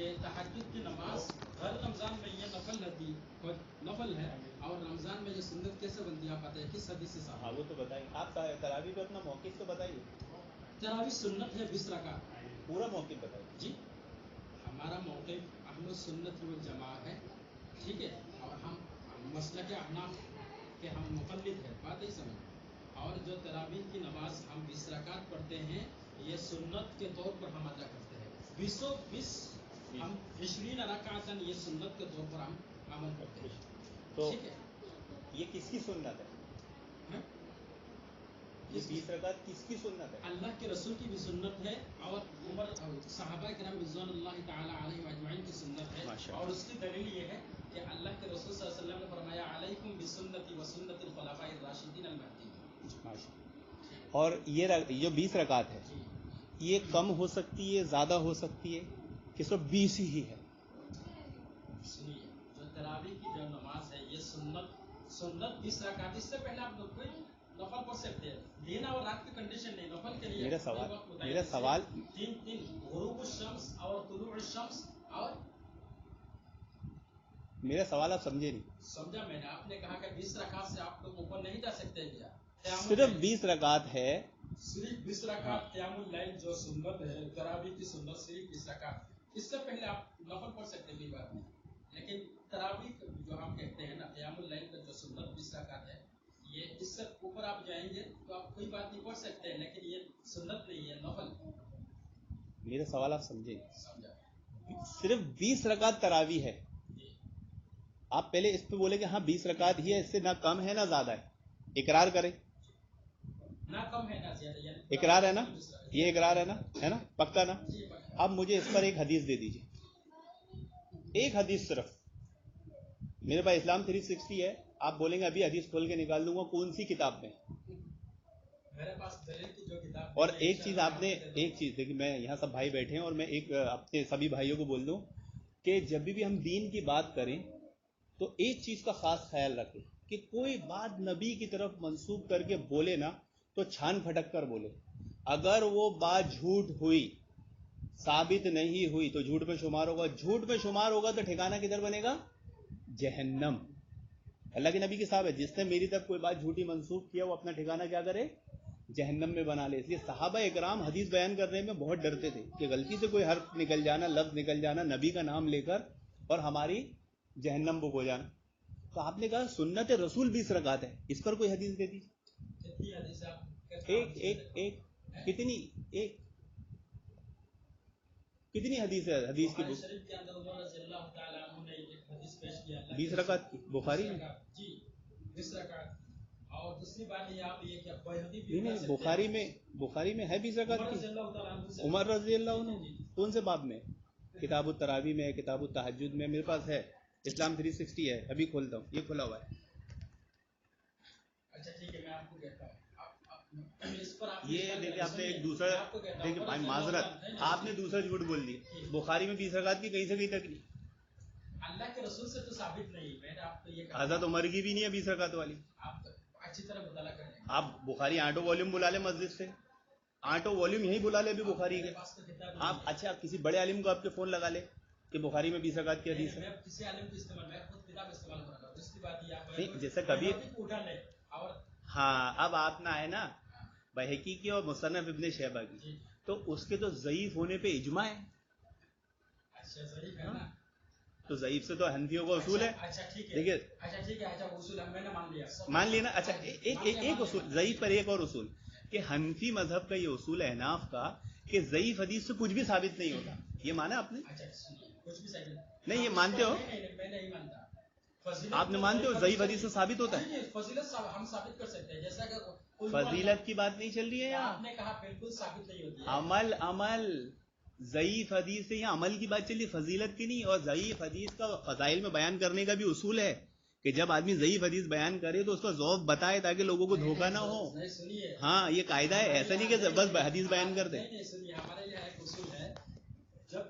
کہ تہجد کی نماز ہر رمضان میں یہ نفل ہے اور رمضان میں یہ سنت کیسے بنتی ہے آپ بتائیے کس حدیث سے صاحب؟ ہاں وہ تو بتائیے آپ تراویح کو اپنا موقف تو بتائیے. تراویح سنت ہے 20 رکعت. پورا موقف بتائیے. جی ہمارا موقف اہل سنت والجماعت ہے ٹھیک ہے اور ہم مسلک احناف کہ ہم مقلد ہیں بات ہی سمجھ. اور جو تراویح کی نماز ہم 20 رکعت پڑھتے ہیں یہ سنت کے طور پر ہم ادا کرتے ہیں. 20 ہم 20 رکعت یہ سنت کے طور پر ہم عمل کرتے ہیں. تو ٹھیک ہے یہ کس کی سنت ہے؟ ہاں؟ یہ 20 رکعت کس کی سنت ہے؟ اللہ کے رسول کی بھی سنت ہے اور عمر صحابہ کرام رضوان اللہ تعالی علیہ اجمعین کی سنت ہے. اور اس کی دلیل یہ ہے کہ اللہ کے رسول صلی اللہ علیہ وسلم نے فرمایا علیکم بسنتی وسنت الخلفاء الراشدین المہدیین. اور یہ جو 20 رکعت ہے یہ کم ہو سکتی ہے زیادہ ہو سکتی ہے کہ صرف 20 ہی ہے؟ سنیے جو تراویح کی جو نماز ہے یہ سنت 20 رکعت. اس سے پہلے آپ لوگ کوئی نفل پڑھ سکتے ہیں. دن اور رات کی کنڈیشن نہیں نفل کے لیے. میرا سوال تین غروب الشمس اور طلوع الشمس اور میرا سوال آپ سمجھے نہیں. سمجھا میں نے. آپ نے کہا کہ 20 رکعت سے آپ لوگ اوپر نہیں جا سکتے کیا؟ صرف 20 رکعت ہے. صرف 20 رکعت قیام اللیل جو سنت ہے تراویح کی سنت صرف 20 رکعت. اس سے پہلے آپ نفل پڑھ سکتے ہیں کوئی بات نہیں. لیکن تراویح جو ہم کہتے ہیں نا قیام اللیل کا جو سنت 20 رکعت ہے یہ اس سے اوپر آپ جائیں گے تو آپ کوئی بات نہیں پڑھ سکتے ہیں لیکن یہ سنت نہیں ہے نفل. میرا سوال آپ سمجھے. سمجھا. صرف 20 رکعت تراویح ہے. آپ پہلے اس پہ بولے کہ ہاں 20 رکعت ہی ہے اس سے نہ کم ہے نہ زیادہ ہے. اقرار کریں. نہ کم ہے نہ زیادہ. اقرار ہے نا یہ اقرار ہے نا پکا نا. اب مجھے اس پر ایک حدیث دے دیجیے. ایک حدیث صرف. میرے پاس اسلام 360 ہے. آپ بولیں گے ابھی حدیث کھول کے نکال دوں گا کون سی کتاب میں. میرے پاس دلیل کی جو کتاب. اور ایک چیز آپ نے ایک چیز دیکھیں میں یہاں سب بھائی بیٹھے ہیں اور میں ایک اپنے سبھی بھائیوں کو بول دوں کہ جب بھی ہم دین کی بات کریں تو ایک چیز کا خاص خیال رکھیں کہ کوئی بات نبی کی طرف منسوب کر کے بولے نا تو چھان پھٹک کر بولے. اگر وہ بات جھوٹ ہوئی ثابت نہیں ہوئی تو جھوٹ میں شمار ہوگا. جھوٹ میں شمار ہوگا تو ٹھکانہ کدھر بنے گا؟ جہنم. اللہ کے نبی کی صاحب ہے جس نے میری طرف کوئی بات جھوٹی منسوب کیا وہ اپنا ٹھکانہ کیا کرے؟ جہنم میں بنا لے. اس لیے صحابہ اکرام حدیث بیان کرنے میں بہت ڈرتے تھے کہ غلطی سے کوئی حرف نکل جانا لفظ نکل جانا نبی کا نام لے کر اور ہماری جہنم بک ہو جانا. تو آپ نے کہا سنت رسول 20 رکعت ہے. اس پر کوئی حدیث دے دیجیے. ایک کتنی کتنی حدیث ہے حدیث کی 20 رکعت کی بخاری میں. جی 20 رکعت. اور دوسری بات یہ آپ یہ کہ نہیں بخاری میں ہے 20 رکعت کی. عمر رضی اللہ عنہ کون سے باب میں؟ کتاب التراویح میں کتاب التہجد میں میرے پاس ہے. اسلام 360 ہے ابھی کھولتا ہوں یہ کھلا ہوا ہے. اچھا ٹھیک ہے میں آپ کو کہتا ہوں یہ دیکھیں آپ نے ایک دوسرا دیکھیں بھائی معذرت آپ نے دوسرا جھوٹ بول دی. بخاری میں 20 رکعت کی کہیں سے کہیں تک نہیں. اللہ کے رسول سے تو ثابت نہیں. میں نے آپ کو یہ کہا حضرت عمر کی بھی نہیں ہے 20 رکعت والی. آپ اچھی طرح مطالعہ کریں. آپ بخاری آٹو والیوم بلا لیں مسجد سے. آٹو والیوم یہی بلا لیں ابھی بخاری کے. آپ اچھا کسی بڑے عالم کو آپ کے فون لگا لیں کہ بخاری میں 20 رکعت کی حدیث ہے. کسی عالم کو استعمال میں خود کتاب استعمال کرتا ہوں. اس کی بات یہ نہیں جیسا کبھی ہاں اب آپ نہ آئے نا بحقی کی اور مصنف ابن شیبہ کی تو اس کے تو ضعیف ہونے پہ اجماع ہے. تو ضعیف سے تو حنفیوں کا اصول ہے. دیکھیے مان لینا. اچھا ایک اصول ضعیف پر ایک اور اصول کہ حنفی مذہب کا یہ اصول ہے احناف کا کہ ضعیف حدیث سے کچھ بھی ثابت نہیں ہوتا. یہ مانا آپ نے؟ نہیں یہ مانتے ہو آپ نے مانتے ہو ضعیف حدیث سے ثابت ہوتا ہے. ہم ثابت کر سکتے ہیں جیسا کہ فضیلت کی بات نہیں چل رہی ہے آپ نے کہا بالکل ثابت نہیں ہوتی ہے. عمل ضعیف حدیث سے یہاں عمل کی بات چل رہی فضیلت کی نہیں. اور ضعیف حدیث کا فضائل میں بیان کرنے کا بھی اصول ہے کہ جب آدمی ضعیف حدیث بیان کرے تو اس کا ذوق بتائے تاکہ لوگوں کو دھوکہ نہ ہو. ہاں یہ قاعدہ ہے. ایسا نہیں کہ بس حدیث بیان کر دیں. ہمارے یہاں ایک اصول ہے جب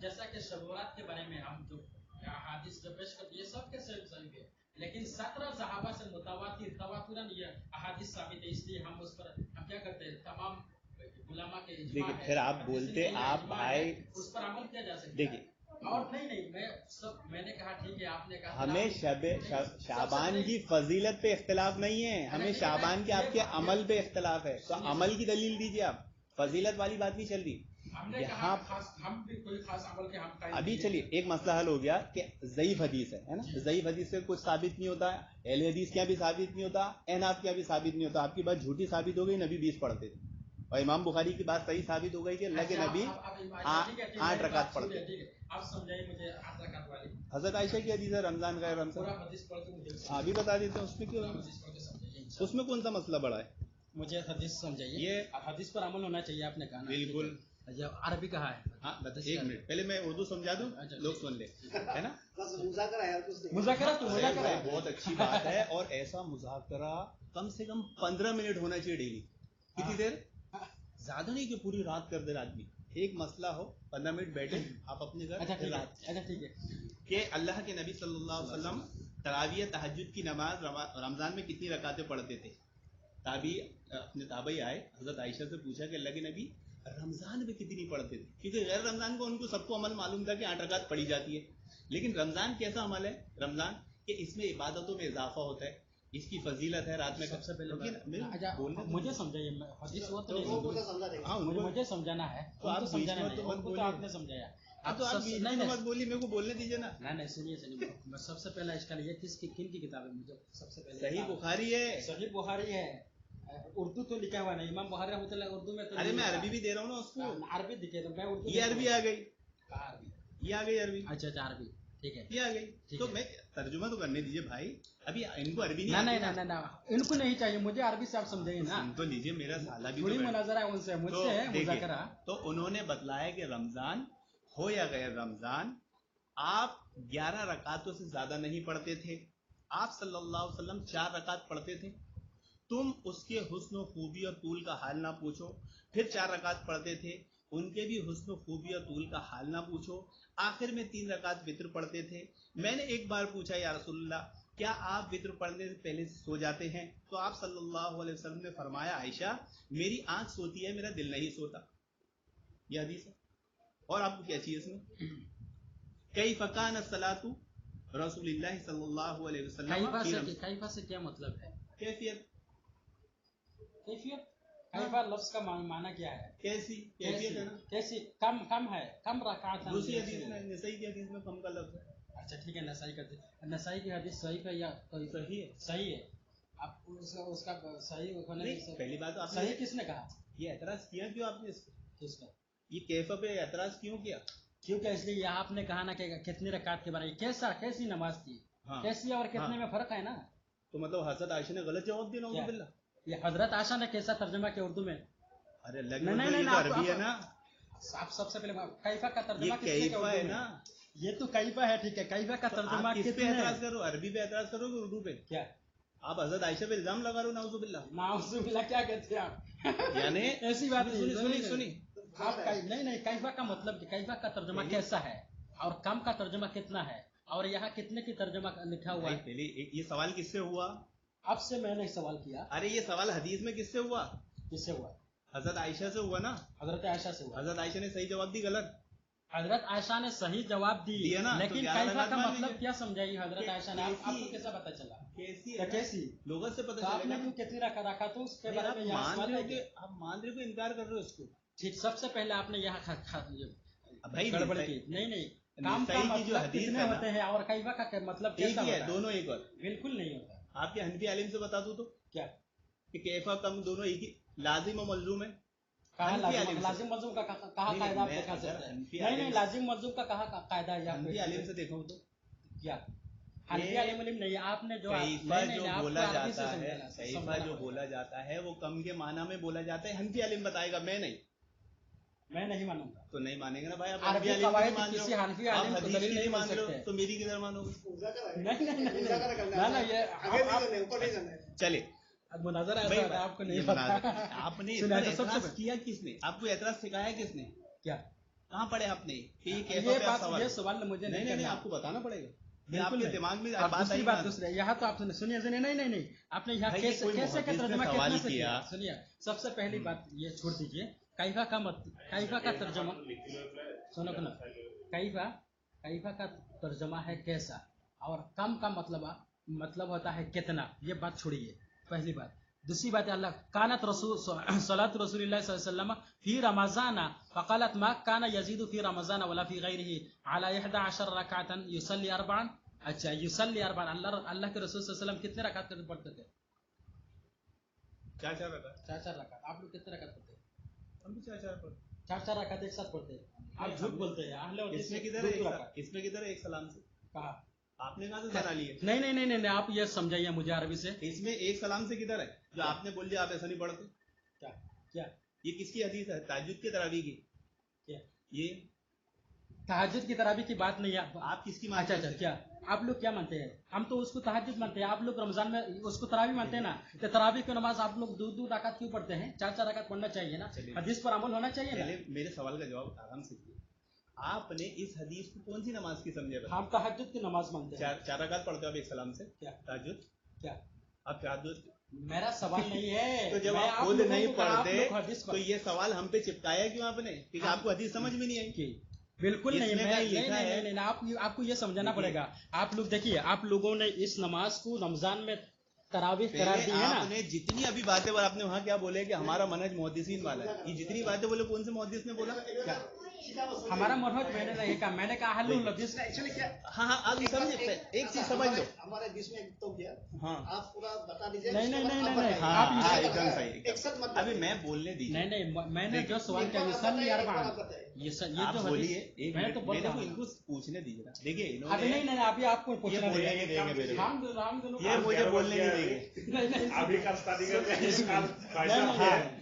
جیسا کہ شبورات کے بارے میں ہم جو احادیث جو پیش کرتے یہ سب کے صحیح ہے لیکن 17 صحابہ سے متواتر تواتراً یہ احادیث ثابت ہے. اس لیے ہم اس پر ہم کیا کرتے ہیں تمام علماء کے دیکھیں پھر آپ بولتے آپ بھائی اس پر عمل کیا جا سکتا ہے. دیکھیے और नहीं मैं ने कहा ठीक है, आपने कहा हमें शाबान की फजीलत पे इख्तलाफ नहीं है, हमें शाबान के आपके अमल पे इख्तलाफ है। तो अमल की दलील दीजिए आप, फजीलत वाली बात नहीं चल रही यहाँ। हम भी कोई खास अमल के हम अभी चलिए एक मसला हल हो गया कि ज़ईफ हदीस है ना, ज़ईफ हदीस से कुछ साबित नहीं होता, अहले हदीस के यहाँ भी साबित नहीं होता, एहनाफ के यहाँ भी साबित नहीं होता। आपकी बात झूठी साबित हो गई, नबी 20 पढ़ते थे, और इमाम बुखारी की बात सही साबित हो गई कि अल्लाह के नबी 8 रकात पढ़ते थे। आप समझाइए मुझे 8 रकात वाली। हज़रत आयशा की हदीस है रमजान का रमजान, अभी बता देते हैं उसमें क्यों, उसमें कौन सा मसला बड़ा है, मुझे हदीस समझाइए। ये हदीस पर अमल होना चाहिए, आपने कहा बिल्कुल। अरबी कहा है। हाँ एक मिनट पहले मैं उर्दू समझा दूं, लोग सुन ले, है ना। मुज़ाकरा बहुत अच्छी बात है, और ऐसा मुज़ाकरा कम से कम 15 मिनट होना चाहिए डेली। कितनी देर, ज्यादा नहीं कि पूरी रात कर दे आदमी। एक मसला हो 15 मिनट बैठे आप अपने घर। अच्छा ठीक है कि अल्लाह के नबी सल्लल्लाहु अलैहि वसल्लम तराविया तहज्जुद की नमाज रमजान में कितनी रकातें पढ़ते थे। अपने ताबई आए, हजरत आयशा से पूछा कि अल्लाह के नबी रमजान में कितनी पढ़ते थे, क्योंकि गैर रमजान को उनको सबको अमल मालूम था कि 8 रकात पढ़ी जाती है, लेकिन रमजान कैसा अमल है, रमजान के इसमें इबादतों में इजाफा होता है, इसकी फजीलत है। रात में सबसे पहले मुझे समझाइए, हदीस वो तो नहीं, हाँ मुझे समझाना है, तो आप समझाना तो आपने समझाया, आप तो आप मत बोलिए, मेरे को बोलने दीजिए ना। नहीं सुनिए, सबसे पहला इसका लिए किन की किताब है, मुझे सबसे पहले सही बुखारी है, सही बुखारी है, उर्दू तो लिखा हुआ नहीं, इमाम बुखारी रहमतुल्लाह उर्दू में तो। अरे मैं अरबी भी दे रहा हूँ ना उसको, अरबी दिखे तो मैं उर्दू, ये अरबी आ गई, अरबी ये आ गई अरबी। अच्छा अरबी ठीक है, ये आ गई, तो मैं तर्जुमा तो करने दीजिए भाई, अभी इनको अरबी नहीं। नहीं इनको नहीं चाहिए, मुझे अरबी से आप समझाइए ना। तो लीजिए मेरा साला भी थोड़ी मुनाजरा है उनसे, मुझसे है मुज़ाकरा। तो उन्होंने बतलाया कि रमजान हो या गैर रमजान आप 11 रकातों से ज्यादा नहीं पढ़ते थे। आप सल्लल्लाहु अलैहि वसल्लम 4 रकात पढ़ते थे। तुम उसके हुस्न खूबी और तूल का हाल ना पूछो, फिर 4 रकात पढ़ते थे, उनके भी हुस्न खूबी और तूल का हाल ना पूछो, आखिर में 3 रकात वित्र पढ़ते थे। मैंने एक बार पूछा या रसूलल्लाह क्या आप वित्र पढ़ने से पहले सो जाते हैं, तो आप सल्लल्लाहु अलैहि वसल्लम ने फरमाया आयशा मेरी आंख सोती है, मेरा दिल नहीं सोता। यह हदीस है, और आपको क्या चाहिए इसमें। कई फकान सलातु रसूलुल्लाह सल्लल्लाहु अलैहि वसल्लम, कैफा से क्या मतलब है, कैफियत, कैफा लफ्ज का माना क्या है, कैसी कैफियत है ना, कैसी कम है, कम रकात है। दूसरी हदीस में नसाई की हदीस में कम का लफ्ज है। अच्छा ठीक है, नसाई की हदीस सही है या सही है, सही है। आप उसका सही होने की पहली बात आपने सही किसने कहा, ये एतराज किया क्यों आपने इसको, किसका, ये कैफा पे एतराज क्यों किया, क्योंकि इसलिए यहाँ आपने कहा ना कि कितनी रकात के बारे में, कैसी नमाज थी, हाँ, कैसी और कितने में फर्क है ना। तो मतलब हजरत आयशा ने गलत जवाब दिया नऊज़ु बिल्लाह। ये हजरत आयशा ने कैसा तर्जुमा किया उर्दू में, अरे नहीं अरबी है ना, आप सबसे पहले कैफा का तर्जुमा कैफा है ना, ये तो कैफा है ठीक है, कैफा का तर्जुमा किस पे एतराज करो, अरबी पे एतराज करोगे उर्दू पे, क्या आप हजरत आयशा पे इल्जाम लगा रहे हो नऊज़ु बिल्लाह, क्या कहते हैं आप, यानी ऐसी बात सुनी आप नहीं कैफा का मतलब कैफा का तर्जुमा कैसा है और कम का तर्जुमा कितना है, और यहाँ कितने की तर्जुमा लिखा हुआ है। पहले ये सवाल किससे हुआ, आपसे मैंने सवाल किया। अरे ये सवाल हदीस में किससे हुआ, किससे हुआ, हजरत आयशा से हुआ ना, हजरत आयशा से हुआ। हजरत आयशा ने सही जवाब दी, गलत, हजरत आयशा ने सही जवाब दिया ना, लेकिन कैफा का मतलब क्या समझाई हजरत आयशा ने, आपको कैसा पता चला, कैसी लोगों से पता चला, आपने क्यों कितनी रखा तो उसके बारे में आप मान रहे हो, इनकार कर रहे हो इसको। ठीक, सबसे पहले आपने यहाँ भाई गड़बड़ की, नहीं काम का मतलब कितने होते हैं और कैफा का मतलब कैसा होता है, दोनों एक और बिल्कुल नहीं होता। आपके हनफी आलिम से बता दूं तो क्या कि कैफा कम दोनों एक ही, लाजिम और मलजूम है। लाजिम मलजूम का कहा कायदा आप दिखा सकते हैं, नहीं लाजिम मलजूम का कहा कायदा है, हनफी आलिम से देखो तो क्या, हनफी आलिम नहीं, आपने जो बोला जाता है, कैफा जो बोला जाता है वो कम के माना में बोला जाता है, हनफी आलिम बताएगा, मैं नहीं मानूंगा। तो नहीं मानेंगे ना भाई, आप हनफी आलिम को दलील नहीं मान सकते, तो मेरी किधर मानोगे, चले मुनाज़रा आपको नहीं पता, आपने एतराज किया किसने, आपको एतराज सिखाया किसने, क्या कहाँ पढ़े आपने, ये सवाल मुझे नहीं, आपको बताना पड़ेगा, आपके दिमाग में बात दूसरी, यहाँ तो आप सुनिए नहीं आपने यहाँ कैसे का तर्जुमा कितना से किया, सुनिए सबसे पहली बात ये छोड़ दीजिए, कैफा का तर्जुमा सुनो ना, कैफा कैफा का तर्जमा है कैसा, और कम का मतलब होता है कितना। ये बात छोड़िए, पहली बात। दूसरी बात है अल्लाह कानत रसूल सलात रसूलुल्लाह सल्लल्लाहु अलैहि वसल्लम फी रमजान फक़ालत मा काना यजीदु फी रमजान वला फी गैरिही अला 11 रकातन युसल्ली अरबान। अच्छा, युसल्ली अरबान, अल्लाह के रसूल सल्लल्लाहु अलैहि वसल्लम कितने रकात पढ़ते थे? 4 रकात। 4 रकात। आप लोग कितने रकात पढ़ते हैं? हम भी 4 पढ़ते। 4 रकात एक साथ पढ़ते हैं। आप झूठ बोलते हैं। अहले हदीस इसमें किधर है एक सलाम से? कहा आपने कहा था सलाली है। नहीं, आप ये समझाइए मुझे अरबी से। इसमें एक सलाम से किधर है जो आपने बोल दिया आप ऐसा नहीं पढ़ते? क्या ये किसकी हदीस है? ताजुद की तरावी की। क्या ये तहज्जुद की तरावी की बात नहीं है। आप किसकी मानते अच्छा, हैं? क्या आप लोग क्या मानते हैं? हम तो उसको तहज्जुद मानते हैं। आप लोग रमजान में उसको तरावी मानते हैं ना। तो तरावी की नमाज आप लोग 2 रकात क्यों पढ़ते हैं? 4 रकात पढ़ना चाहिए ना। हदीस पर अमल होना चाहिए ना। पहले मेरे सवाल का जवाब आराम से दिए। आपने इस हदीस को कौन सी नमाज की समझे? हम तहज्जुद की नमाज मानते हैं। 4 रकात पढ़ते हो आप एक सलाम से? क्या ताजुद? क्या आप ताजुद? मेरा सवाल नहीं है। तो जब मैं आप खुद लोगों नहीं को कहा, आप पढ़ते लोग हदीस तो पर ये सवाल हम पे चिपकाया क्यों आपने? क्योंकि आपको हदीस समझ में नहीं आई। बिल्कुल नहीं। इसमें मैं लिखा है। नहीं, आपको ये समझाना पड़ेगा। आप लोग देखिए, आप लोगों ने इस नमाज को रमजान में तरावीह करार दी है ना। आपने जितनी अभी बातें बोला, आपने वहाँ क्या बोले कि हमारा मनहज मुहद्दिसीन वाला है। ये जितनी बातें बोले कौन से मुहद्दिस ने बोला? क्या हमारा मनहज मैंने नहीं कहा, मैंने कहा अहलुल हदीस। एक्चुअली क्या, हाँ, आप ये समझे, एक चीज समझ लो। हमारे बीच में एक तो गया। हाँ, आप पूरा बता दीजिए। नहीं, उसके नहीं, बाद नहीं, आप नहीं, बताइए। हाँ, आप हाँ, इसे- एकदम सही। एक साथ मत अभी मैं बोलने दीजिए। नहीं, मैंने जो सवाल किया युसल्ली अरबान, ये आप जो बोलिए। एक मैं तो मिनट, बोल मेरे रहा को हूँ। इनको पूछने दीजिए ना। देखिए अभी इन्होंने नहीं, अभी आपको पूछना ये बोलने नहीं देंगे मेरे को। हम दोनों ये मुझे बोलने नहीं देंगे। नहीं, अभी का स्टार्टिंग करके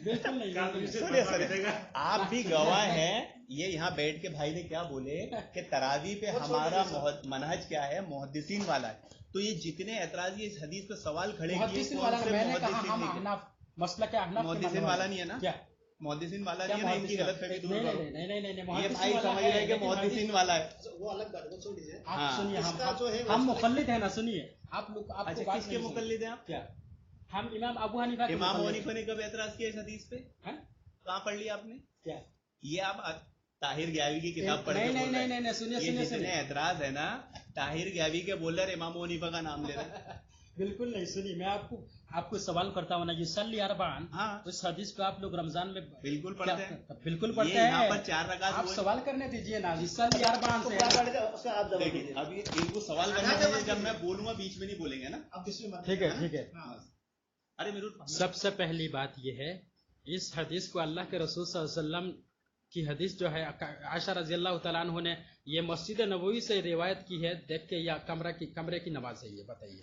बिल्कुल नहीं। सुनिए, आप भी गवाह हैं। ये यहाँ बैठ के भाई ने क्या बोले कि तरावी पे हमारा मनहज क्या है? मुहद्दिसीन वाला है। तो ये जितने ऐतराजी इस हदीस पे सवाल खड़े किए, मुहद्दिसीन कौन वाला से मैंने कहा मुहद्दिसीन हम नहीं किए? अहनाफ मसलक के अहनाफ के मुहद्दिसीन मानने वाला वाले। नहीं है ना? क्या मुहद्दिसीन वाला क्या नहीं है ना? इनकी मुहद्दिसीन? गलत फहमी दूर नहीं, करो। नहीं, ये मुहद्दिसीन भाई वाला समझ है, रहे हैं कि लेकिन मुहद्दिसीन हदीस- वाला है। वो अलग बात है, वो छोड़ दीजिए। आप हाँ। सुनिए, इसका जो है हम वो- मुकल्लिद है ना। सुनिए, आप लोग आपको अच्छा, बात किसके नहीं समझ- मुकल्लिद हैं आप? क्या हम इमाम अबू हनीफा के इमाम मुकल्लिद हनीफा ने कब एतराज किया इस हदीस पे? हैं? कहाँ पढ़ लिया आपने? क्या ये आप ताहिर ग्यावी की किताब पढ़ के नहीं, बोल रहे हैं। नहीं, सुनिए, ये सुनिए, जितने सुनिए। एतराज है ना, ताहिर ग्यावी के बोल रहे इमाम हनीफा का नाम ले रहे हैं। बिल्कुल नहीं। सुनिए, मैं आपको सवाल करता हूँ ना, युसल्ली अरबान, हाँ। उस हदीस को आप लोग रमजान में बिल्कुल पढ़ते हैं। बिल्कुल पढ़ते ये यहाँ हैं। पर 4 रकात आप हुए। सवाल करने दीजिए ना, युसल्ली अरबान से। उसका आप जवाब देखिए, दीजिए। अभी इनको सवाल करना चाहिए, जब मैं बोलूंगा बीच में नहीं बोलेंगे ना। आप किसमें मत- ठीक है। हाँ। अरे मेरे सबसे पहली बात यह है, इस हदीस को अल्लाह के रसूल सल्लल्लाहु अलैहि वसल्लम की हदीस जो है, आयशा रज़ियल्लाहु तआला अन्हा ने ये मस्जिद नबवी से रिवायत की है। देख के या कमरे की नमाज है, ये बताइए।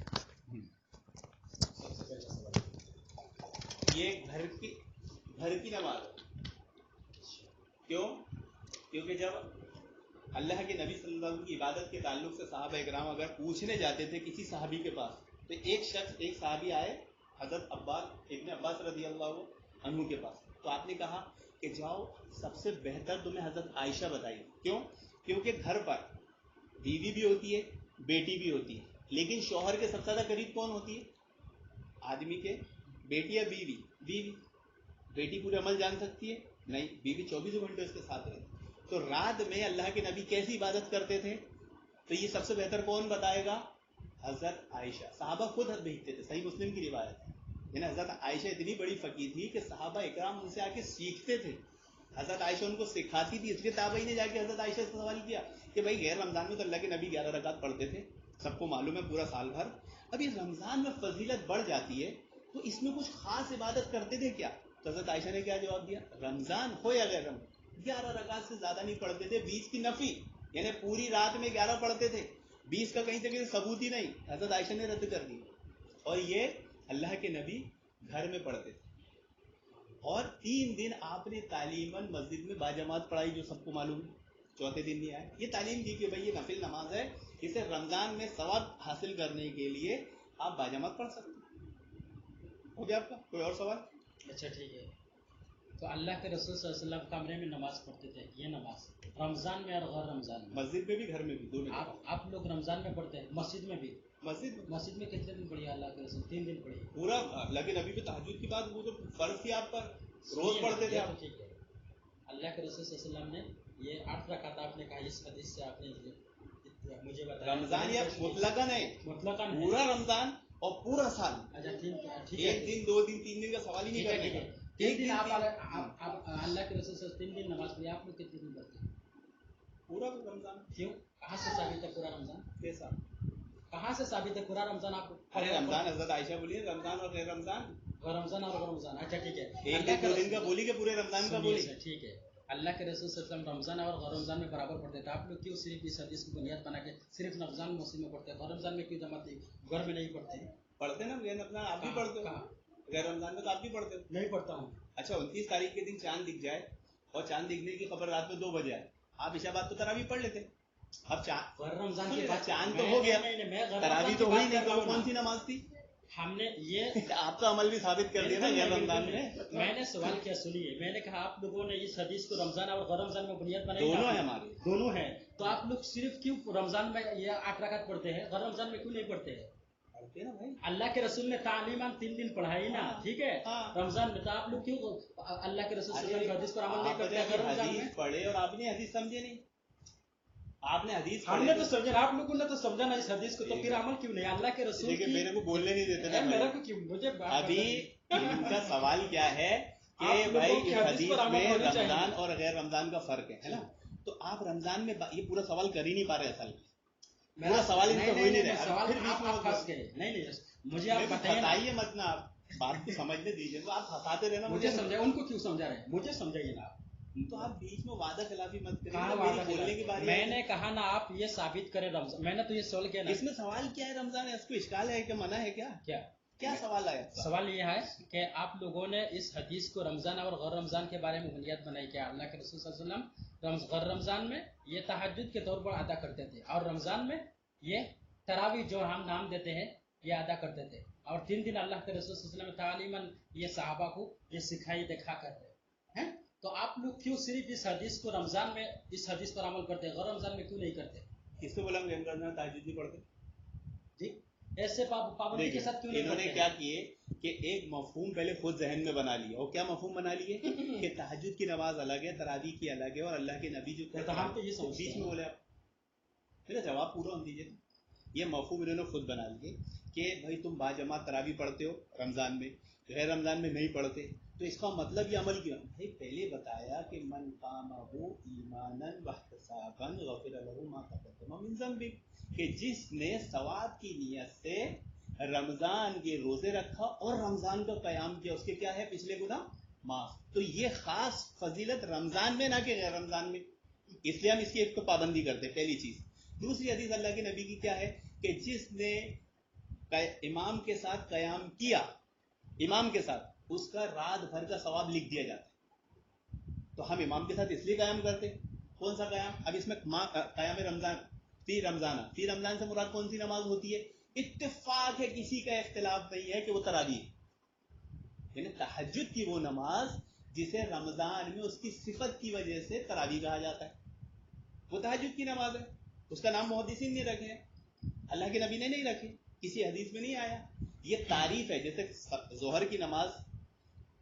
ये घर की नमाज है। क्यों? क्योंकि जब अल्लाह के नबी सल्लल्लाहु अलैहि वसल्लम की इबादत के ताल्लुक से सहाबा इकराम अगर पूछने जाते थे किसी सहाबी के पास, तो एक सहाबी आए हजरत इब्न अब्बास रज़ी अल्लाहु अन्हु के पास, तो आपने कहा कि जाओ सबसे बेहतर तुम्हें हजरत आयशा बताइए। क्यों? क्योंकि घर पर बीवी भी होती है, बेटी भी होती है, लेकिन शौहर के सबसे ज्यादा करीब कौन होती है? आदमी के बेटी या बीवी? बीवी। बेटी पूरे अमल जान सकती है? नहीं, बीवी 24 घंटे उसके साथ रहती। तो रात में अल्लाह के नबी कैसी इबादत करते थे? तो ये सबसे बेहतर कौन बताएगा? हजरत आयशा। सहाबा खुद भेजते थे, सही मुस्लिम की रिवायत है। यानी हजरत आयशा इतनी बड़ी फकीर थी कि सहाबा इकराम उनसे आके सीखते थे। हजरत आयशा उनको सिखाती थी। इसलिए ताबई ने जाके हजरत आयशा से सवाल किया कि भाई गैर रमजान में तो अल्लाह के नबी 11 रकात पढ़ते थे, सबको मालूम है पूरा साल भर। अब इस रमजान में फजीलत बढ़ जाती है, तो इसमें कुछ खास इबादत करते थे क्या? तो हजरत आयशा ने क्या जवाब दिया? रमजान हो या गैर रमजान 11 रकात से ज्यादा नहीं पढ़ते थे। 20 की नफी, यानी पूरी रात में 11 पढ़ते थे। 20 का कहीं तक सबूत ही नहीं। हजरत आयशा ने रद्द कर दी। और ये अल्लाह के नबी घर में पढ़ते थे। और 3 दिन आपने तालीमन मस्जिद में बाजमात पढ़ाई, जो सबको मालूम है। चौथे दिन नहीं आए। ये तालीम दी कि भाई ये नफिल नमाज है, इसे रमजान में सवाब हासिल करने के लिए आप बाजमात पढ़ सकते हैं। हो गया आपका? कोई और सवाल? अच्छा, ठीक है। तो अल्लाह के रसूल सल्लल्लाहु अलैहि वसल्लम कमरे में नमाज पढ़ते थे, ये नमाज रमजान में और गैर रमजान में। मस्जिद में भी, घर में भी, दोनों। आप लोग रमजान में पढ़ते हैं, मस्जिद में भी? मस्जिद में कितने दिन पढ़ी अल्लाह के रसूल? 3 दिन पढ़ी। पूरा अल्लाह के नबी पे तहज्जुद की बात, वो तो फर्ज थी आप पर, रोज पढ़ते थे आप। ठीक है। अल्लाह के रसूल सल्लल्लाहु अलैहि वसल्लम ने ये 8 रकात आपने कहा, इस हदीस से आपने मुझे बताया रमजान या मुतलकन है, मुतलकन है। पूरा रमजान और पूरा साल। अच्छा ठीक है, एक दिन 2 दिन 3 दिन का सवाल ही नहीं ठीक है, करने ठीक है। का। 3 एक दिन दिन आप अल्लाह के रसूल से 3 दिन नमाज पढ़ी, आप लोग कितने दिन पढ़ते हैं? पूरा रमजान। क्यों? कहाँ से साबित है पूरा रमजान? कैसा? कहाँ से साबित है पूरा रमजान? आप अरे रमजान हजरत आयशा बोली है, रमजान और गैर रमजान। रमजान और रमजान, अच्छा ठीक है। एक दिन 2 दिन का बोली के पूरे रमजान का बोली। ठीक है, अल्लाह के रसूल सल्लल्लाहु अलैहि वसल्लम रमजान और गैर रमजान में बराबर पढ़ते थे। आप लोग क्यों सिर्फ इस हदीस को बुनियाद बना के सिर्फ रमजान मौसम में पढ़ते हैं? गैर रमजान में क्यों जमात घर में नहीं पढ़ते? पढ़ते ना गैर रमजान, आप भी पढ़ते हो। गैर रमजान में तो आप भी पढ़ते हो। नहीं पढ़ता हूँ। अच्छा 29 तारीख के दिन चांद दिख जाए और चांद दिखने की खबर रात में 2 बजे आए, आप इशा बाद तो तरावी पढ़ लेते। अब रमजान के बाद चांद तो हो गया, तरावी तो हुई नहीं, तो वो कौन सी नमाज थी? हमने ये आपका अमल भी साबित कर दिया ना गैर रमजान में। मैंने सवाल किया, सुनिए, मैंने कहा आप लोगों ने इस हदीस को रमजान और गैर रमजान में बुनियाद बनाई, दोनों है हमारे, दोनों है। तो आप लोग सिर्फ क्यों रमजान में ये 8 रकात पढ़ते हैं, गैर रमजान में क्यों नहीं पढ़ते हैं? पढ़ते ना भाई, अल्लाह के रसूल ने तालीमान 3 दिन पढ़ाई ना, ठीक है, रमजान में। तो आप लोग क्यों अल्लाह के रसूल सल्लल्लाहु अलैहि वसल्लम के हदीस पर अमल नहीं करते? अगर रमजान में पढ़े और आपने हदीस समझे नहीं, आपने हदीस हमने तो समझा, आप लोगों ने तो समझा ना इस हदीस को, तो फिर अमल क्यों नहीं? अल्लाह के रसूल की मेरे को बोलने नहीं देते ना, मेरे को क्यों, मुझे अभी इनका सवाल क्या है कि भाई इस हदीस में रमजान और गैर रमजान का फर्क है ना? तो आप रमजान में ये पूरा सवाल कर ही नहीं पा रहे, असल पूरा सवाल इनसे हो ही नहीं रहा। सवाल फिर बीच में फंस गए। नहीं मुझे आप बताइए मत ना, आप बात को समझने दीजिए, तो आप हंसाते रहना। मुझे समझाए, उनको क्यों समझा रहे हैं? मुझे समझाइए ना। तो आप बीच में वादा खिलाफी मत करिए। बोलने की बात मैंने कहा ना, आप ये साबित करें रमजान, मैंने तो ये सवाल किया ना। इसमें सवाल क्या है? रमजान है, इसको इश्काल है कि मना है? क्या सवाल आया? सवाल ये है कि आप लोगों ने इस हदीस को रमजान और गैर रमजान के बारे में बुनियाद बनाई। क्या अल्लाह के रसूल सल्लल्लाहु अलैहि वसल्लम गैर रमजान में ये तहज्जुद के तौर पर अदा करते थे, और रमजान में ये तरावी जो हम नाम देते हैं ये अदा करते थे, और 3 दिन अल्लाह के रसूल सल्लल्लाहु अलैहि वसल्लम तालीमन ये सहाबा को ये सिखाई दिखा करते हैं। तो आप लोग क्यों सिर्फ इस हदीस को रमजान में इस हदीस पर अमल करते हैं, गैर रमजान में क्यों नहीं करते? किसको बोला तहज्जुद नहीं पढ़ते? जी ऐसे पाबंदी के साथ क्यों नहीं? इन्होंने क्या किए कि एक मफहूम पहले खुद जहन में बना लिया। और क्या मफहूम बना लिए कि तहज्जुद की नमाज अलग है, तरावी की अलग है, और अल्लाह के नबी जो तो हम तो ये समझते बीच में बोले। आप मेरा जवाब पूरा होना दीजिए। ये मफहूम इन्होंने खुद बना लिए कि भाई तुम बाजमात तरावी पढ़ते हो रमजान में, गैर रमजान में नहीं पढ़ते, तो इसका मतलब ये अमल क्यों? भाई पहले बताया कि मन कामहु ईमानन वहतिसाबन गफिर लहु मा तक़द्दम मिन ज़ंबि, कि जिसने सवाब की नियत से रमजान के रोजे रखा और रमजान का कयाम किया, उसके क्या है? पिछले गुनाह माफ। तो ये खास फजीलत रमजान में ना कि गैर रमजान में, इसलिए हम इसकी एक तो पाबंदी करते हैं, पहली चीज। दूसरी हदीस अल्लाह के नबी की क्या है कि जिसने इमाम के साथ कयाम किया, इमाम के साथ, उसका रात भर का सवाब लिख दिया जाता है। तो हम इमाम के साथ इसलिए कयाम करते। कौन सा कयाम? अब इसमें कयाम रमजान, फी रमजान से मुराद कौन सी नमाज होती है? इत्तेफाक है, किसी का इख्तिलाफ नहीं है कि वो तरावी है, यानी तहज्जुद की वो नमाज जिसे रमजान में उसकी सिफत की वजह से तरावी कहा जाता है, वो तहज्जुद की नमाज है। उसका नाम मुहद्दिसीन ने रखे हैं, अल्लाह के नबी ने नहीं रखे, किसी हदीस में नहीं आया। ये तारीफ है। जैसे जोहर की नमाज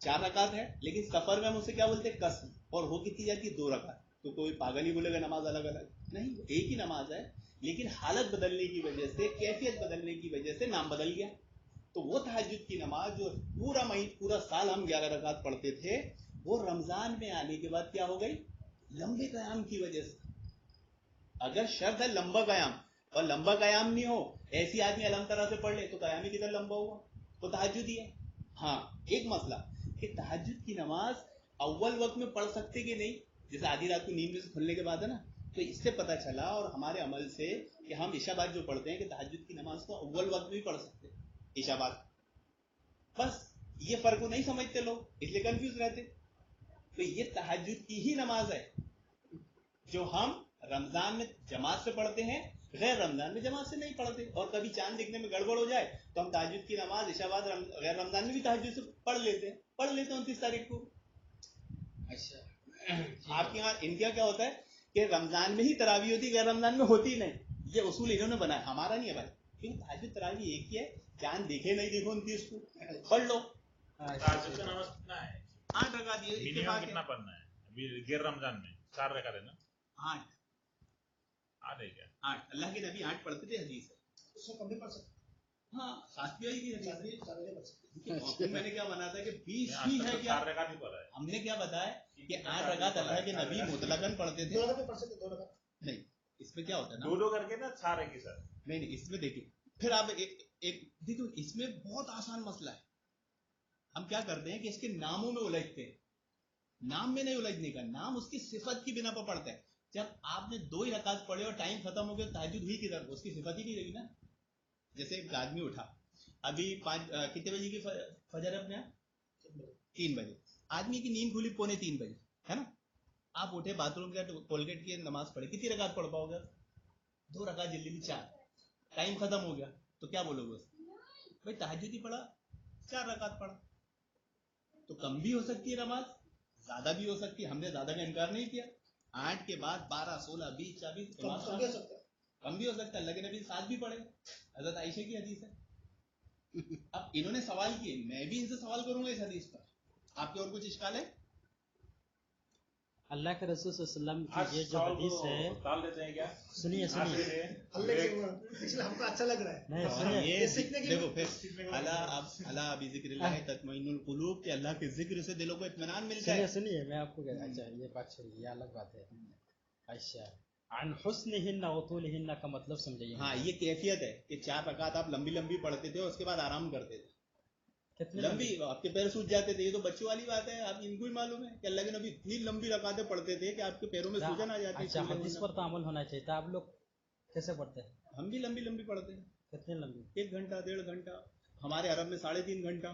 4 रकात है, लेकिन सफर में हम उसे क्या बोलते हैं? कसर, और हो कितनी जाती है? 2 रकात। तो कोई पागल ही बोलेगा नमाज अलग अलग नहीं, एक ही नमाज है, लेकिन हालत बदलने की वजह से, कैफियत बदलने की वजह से नाम बदल गया। तो वो तहज्जुद की नमाज जो पूरा साल हम 11 रकात पढ़ते थे, वो रमजान में आने के बाद क्या हो गई? लंबे कयाम की वजह से। अगर शर्त है लंबा कयाम, और लंबा कयाम नहीं हो, ऐसी आदमी अलम तरह से पढ़ ले, तो कयाम ही किधर लंबा हुआ? वो तहज्जुद ही है। हाँ, एक मसला कि तहज्जुद की नमाज अव्वल वक्त में पढ़ सकते कि नहीं, जैसे आधी रात को नींद में से खुलने के बाद है ना, तो इससे पता चला और हमारे अमल से कि हम इशाबाद जो पढ़ते हैं कि तहज्जुद की नमाज को अव्वल वक्त में भी पढ़ सकते इशाबाद। बस ये फर्क को नहीं समझते लोग, इसलिए कंफ्यूज रहते। तो ये तहज्जुद की ही नमाज है जो हम रमजान में जमात से पढ़ते हैं, गैर रमजान में जमात से नहीं पढ़ते। और कभी चांद दिखने में गड़बड़ हो जाए तो हम तहज्जुद की नमाज इशाबाद गैर रमजान में भी तहज्जुद से पढ़ लेते हैं 29 तारीख को। अच्छा, आपके यहाँ इंडिया क्या होता है कि रमजान में ही तरावी होती, गैर रमजान में होती नहीं। ये उसूल इन्होंने बनाया, हमारा नहीं है भाई। क्योंकि तहज्जुद तरावी एक ही है, चांद दिखे नहीं दिखे 29 को पढ़ लो। तहज्जुद का नमाज कितना है? 8 रकात। मिनिमम कितना पढ़ना है? अभी गैर रमजान में 4 रकात है ना? 8 अल्लाह के नबी 8 पढ़ते थे, हदीस है। उसमें कम भी पढ़ सकते हाँ, साथ भी की हदीस है। चार भी पढ़ सकते तो मैंने क्या बना था कि 20 ही है क्या, हमने क्या बताया कि 8 रकात अल्लाह के नबी मुतलकन पढ़ते थे। 2 रकात भी पढ़ सकते, 2 रकात नहीं, इसमें क्या होता है ना, दो करके ना 4 है कि सर। नहीं, इसमें देखिए, फिर आप एक देखो, इसमें बहुत आसान मसला है। हम क्या करते हैं कि इसके नामों में उलझते हैं। नाम में नहीं उलझने का, नाम उसकी सिफत की बिना पर पड़ता है। जब आपने 2 ही रकात पढ़े और टाइम खत्म हो गया, तहज्जुद हुई किधर, उसकी सिफत ही नहीं रही ना। जैसे एक आदमी उठा, अभी 5 कितने बजे की फजर है अपने यहाँ, 3 बजे। आदमी की नींद खुली 2:45 बजे, है ना। आप उठे, बाथरूम गया, कोलगेट की नमाज पढ़े, कितनी रकात पढ़ पाओगे? 2 रकात, जल्दी 4, टाइम खत्म हो गया, तो क्या बोलोगे? भाई तहज्जुद ही पढ़ा, 4 रकात पढ़ा। तो कम भी हो सकती है नमाज, ज्यादा भी हो सकती है। हमने ज्यादा का इनकार नहीं किया। 8 के बाद 12, 16, 20, 24 कम भी हो सकता है। कम भी हो सकता है। अल्लाह के नबी 7 भी पढ़े, हजरत आयशा की हदीस है। अब इन्होंने सवाल किए, मैं भी इनसे सवाल करूंगा इस हदीस पर। आपके और कुछ इश्काल है? अल्लाह के रसूल सल्लल्लाहु अलैहि वसल्लम की ये जो हदीस है, टाल देते हैं क्या? सुनिए अल्लाह इसलिए हमको अच्छा लग रहा है। नहीं सुनिए, ये सीखने के देखो, फिर अला अभी जिक्रिल्लाह तत्मइनुल कुलूब, के अल्लाह के जिक्र से दिलों को इत्मीनान मिलता है। सुनिए मैं आपको अच्छा ये बात छोड़िए, ये अलग बात है। अच्छा, अन हुस्निहिन्ना व तूलिहिन्ना का मतलब समझिए। हाँ, ये कैफियत है कि 4 रकात आप लंबी लंबी पढ़ते थे और उसके बाद आराम करते थे। कितनी लंबी, आपके पैर सूज जाते थे। ये तो बच्चों वाली बात है, आप इनको ही मालूम है कि अल्लाह के नबी इतनी लंबी रकातें पढ़ते थे कि आपके पैरों में सूजन आ जाती। अच्छा, हदीस पर तो अमल होना चाहिए था। आप लोग कैसे पढ़ते हैं? हम भी लंबी लंबी पढ़ते हैं। कितनी लंबी? 1 घंटा, 1.5 घंटा, हमारे अरब में 3.5 घंटा।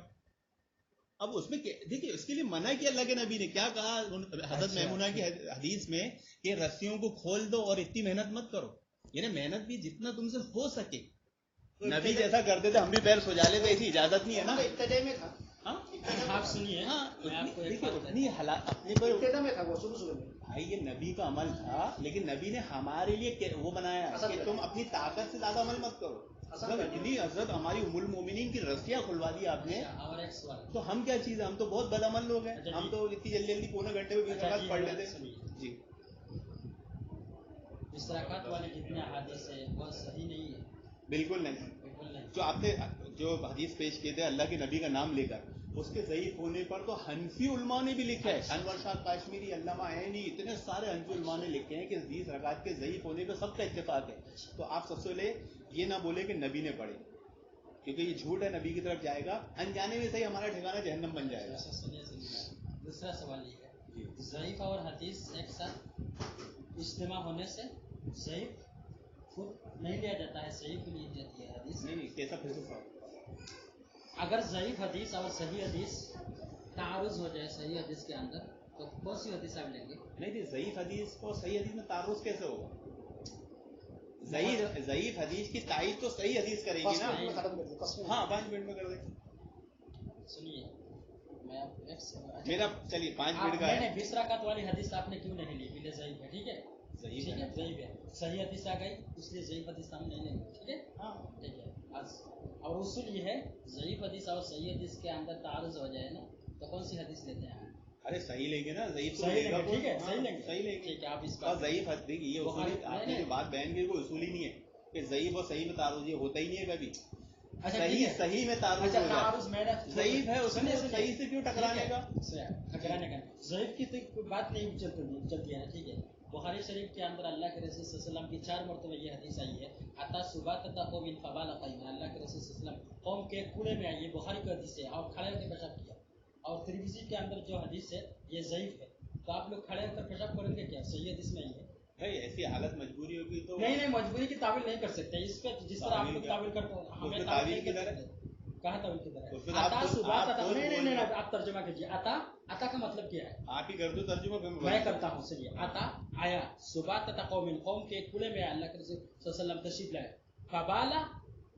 अब उसमें देखिए, उसके लिए मना किया अल्लाह के नबी ने। क्या कहा हजरत मैमुना की हदीस में कि रस्सियों को खोल दो और इतनी मेहनत मत करो। यानी मेहनत भी जितना तुमसे हो सके। नबी जैसा करते थे, हम भी पैर सुजा लेते, ऐसी इजाजत नहीं है ना। इब्तिदा में था। हाँ, आप सुनिए, हाँ, मैं आपको एक देखिए, बात उतनी अपने पर इब्तिदा में था वो, शुरू में। भाई ये नबी का अमल था, लेकिन नबी ने हमारे लिए वो बनाया कि तुम अपनी ताकत से ज्यादा अमल मत करो। मतलब इतनी हजरत हमारी उम्मुल मोमिनीन की रस्सियां खुलवा दी आपने, और एक सवाल, तो हम क्या चीज है? हम तो बहुत बदअमल लोग हैं। हम तो इतनी जल्दी जल्दी 1.25 घंटे में 20 रकात पढ़ लेते जी। इस रकात वाले जितने हदीस है वो सही नहीं है, बिल्कुल नहीं। बिल्कुल नहीं। जो आपने जो हदीस पेश किए थे अल्लाह के नबी का नाम लेकर, उसके ज़ईफ होने पर तो हनफी उलमा ने भी लिखा है। अनवर शाह काश्मीरी, अल्लामा ऐनी, इतने सारे हनफी उलमा ने लिखे हैं कि 20 रकात के ज़ईफ होने पर सबका इत्तेफाक है। तो आप सबसे पहले ये ना बोले कि नबी ने पढ़े, क्योंकि ये झूठ है, नबी की तरफ जाएगा। अनजाने में सही हमारा ठिकाना जहन्नम बन जाएगा। सुनिए, दूसरा सवाल ये है, ज़ईफ और हदीस एक साथ इज्तिमा होने से ज़ईफ को नहीं लिया जाता है, सही को ली जाती है हदीस। नहीं, कैसा फिर अगर ज़ईफ हदीस और सही हदीस तारुज़ हो जाए सही हदीस के अंदर, तो कौन सी हदीस आप लेंगे? नहीं, ज़ईफ हदीस और सही हदीस में तारुज़ कैसे होगा? ज़ईफ हदीस की तारीफ तो सही हदीस करेगी ना। हाँ, 5 मिनट में कर दे। सुनिए, मैं आपको मेरा चलिए 5 मिनट का है। 20 रकात वाली हदीस आपने क्यों नहीं ली? बिले ज़ईफ है, ठीक है, ज़ईफ ठीक है, ज़ईफ है, सही हदीस आ गई, इसलिए ज़ईफ हदीस हम नहीं लेंगे, ठीक है। हाँ, ठीक है। और उसूल ये है, ज़ईफ हदीस और सही हदीस के अंदर तारुज़ हो जाए ना, तो कौन सी हदीस लेते हैं? अरे सही लेंगे ना, ज़ईफ तो सही लेगा। लेंगे, ठीक है, हाँ, सही लेंगे, सही लेंगे। ठीक है, आप इस और बात ज़ईफ हदीस ये उसूली, आपने जो बात बयान की कोई उसूल ही नहीं है कि ज़ईफ और सही में तारुज़, ये होता ही नहीं है कभी। सही में तारुज़ हो जाए, ज़ईफ है उसमें सही से क्यों टकराने का? टकराने का ज़ईफ की तो बात नहीं चलती है, ठीक है। बुखारी शरीफ के अंदर अल्लाह के रसूल सल्लल्लाहु अलैहि वसल्लम की 4 मरतबा ये हदीस आई है, अता सुबह तता कौम इन फबाल क़ईम, अल्लाह के रसूल सल्लल्लाहु अलैहि वसल्लम कौम के कूड़े में आई, ये बुखारी की हदीस है, और खड़े होकर पेशाब किया। और तिरमिज़ी के अंदर जो हदीस है ये ज़ईफ है, तो आप लोग खड़े होकर पेशाब करेंगे क्या? सही हदीस में आई है। भाई ऐसी हालत मजबूरी होगी तो नहीं, मजबूरी की तावील नहीं कर सकते इस पे, जिस तरह आप लोग तावील करते हो, हमें तावील किधर है? कहाँ तावील किधर है? अता सुबह तता, नहीं, आप तर्जुमा कीजिए। अता का मतलब क्या है? आप ही कर दो तर्जुमा, मैं करता हूँ। सुनिए, अता आया, सुबह तता कौमिन, कौम के कूड़े में अल्लाह के रसूल सल्लल्लाहु अलैहि वसल्लम तशरीफ लाए, फबाला